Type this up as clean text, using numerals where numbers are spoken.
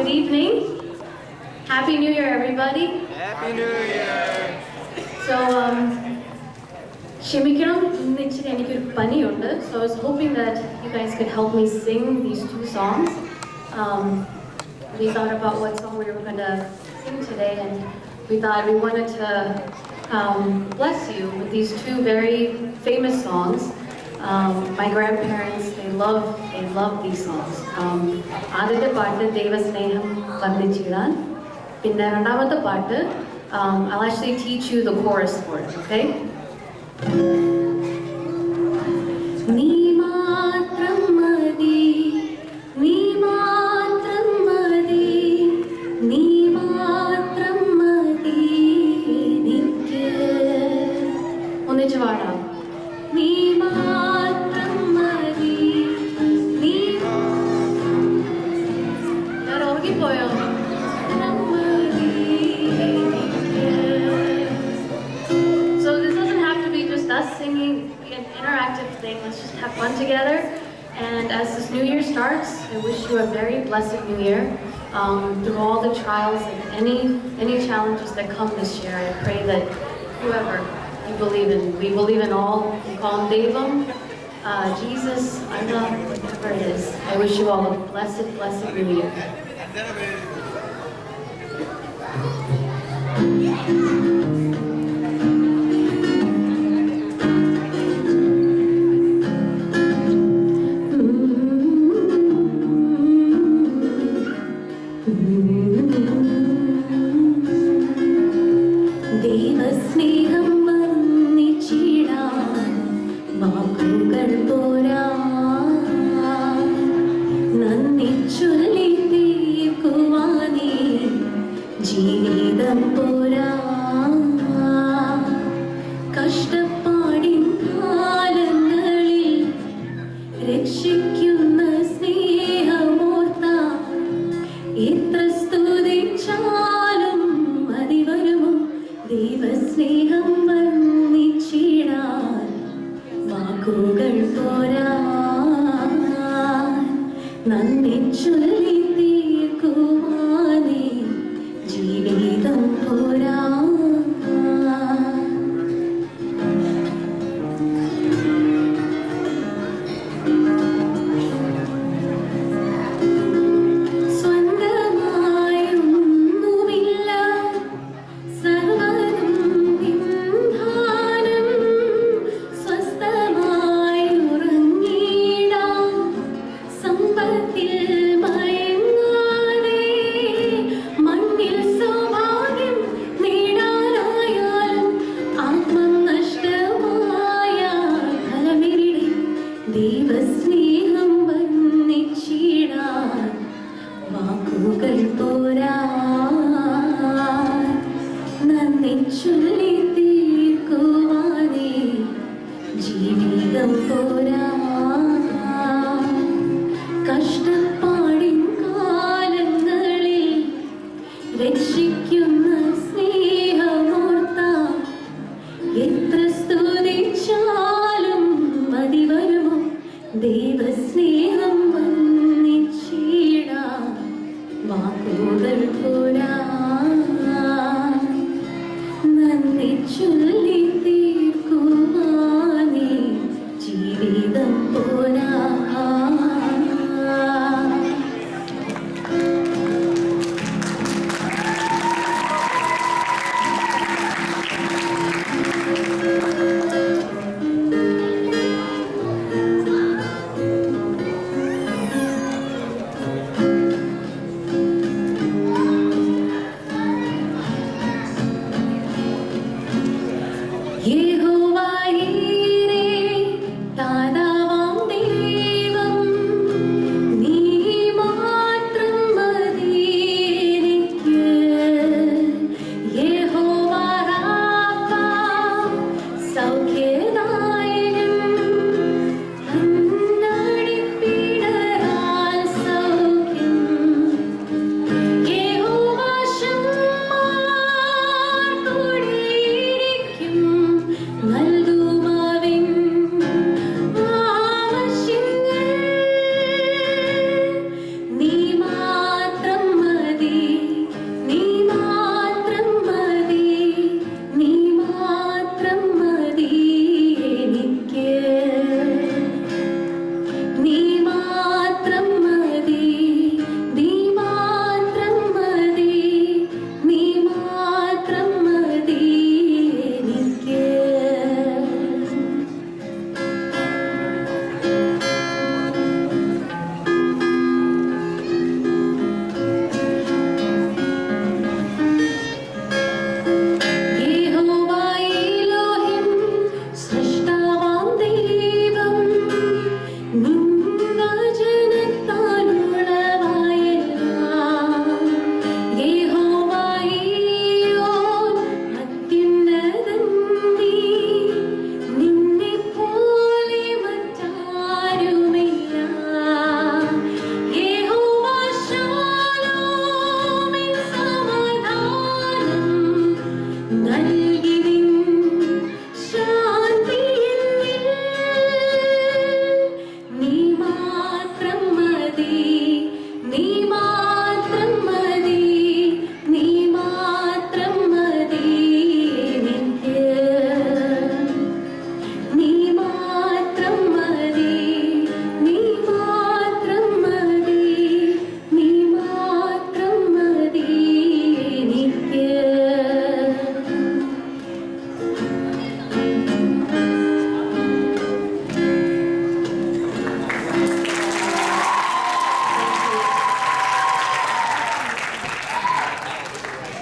Good evening. Happy New Year, everybody. Happy New Year. So, ക്ഷമിക്കണം ഇന്ന് ഇച്ചിരി എനിക്കൊരു പനിയുണ്ട്. So I was hoping that you guys could help me sing these two songs. We thought about what song we were going to sing today, and we thought we wanted to bless you with these two very famous songs. My grandparents, they love these songs. ആദ്യത്തെ പാട്ട് ദൈവസ്നേഹം വർദ്ധിച്ചിടാൻ, പിന്നെ രണ്ടാമത്തെ പാട്ട് I'll actually teach you the chorus for it, okay? നീ മാത്രം മതി, നീ മാത്രം മതി, നീ മാത്രം മതി എനിക്ക്. ഒന്നിച്ച് പാടാം. നീ മാത്രം മതി, നീ ഞാൻ ഉറങ്ങിപ്പോയോ? So this doesn't have to be just us singing, be an interactive thing. Let's just have fun together. And as this new year starts, I wish you a very blessed new year. Through all the trials and any challenges that come this year, I pray that whoever you believe in, we believe in all. We call him Devam, Jesus, Allah, whatever it is. I wish you all a blessed new year. ദൈവസ്നേഹം വർണ്ണിച്ചിടാൻ വാക്കുകൾ പോരാ, നന്ദി ചൊല്ലി തീർക്കുവാനേ ജീവിതം പോരാ. കഷ്ടപ്പാടിൻ കാലങ്ങളിൽ രക്ഷിക്കുന്ന സ്നേഹമോർത്ത എത്ര സ്തുതിച്ചാലും മതി വരുമോ? ദൈവസ്നേഹം വർണ്ണിച്ചിടാൻ വാക്കുകൾ പോരാ, നന്ദി ചൊല്ലി തീർക്കുവാനേ ജീവിതം പോരാ. ദൈവസ്നേഹം വർണ്ണിച്ചിടാൻ വാക്കുകൾ പോരാ, നന്ദി ചൊല്ലി തീർക്കുവാനേ ജീവിതം പോരാ. കഷ്ടപ്പാ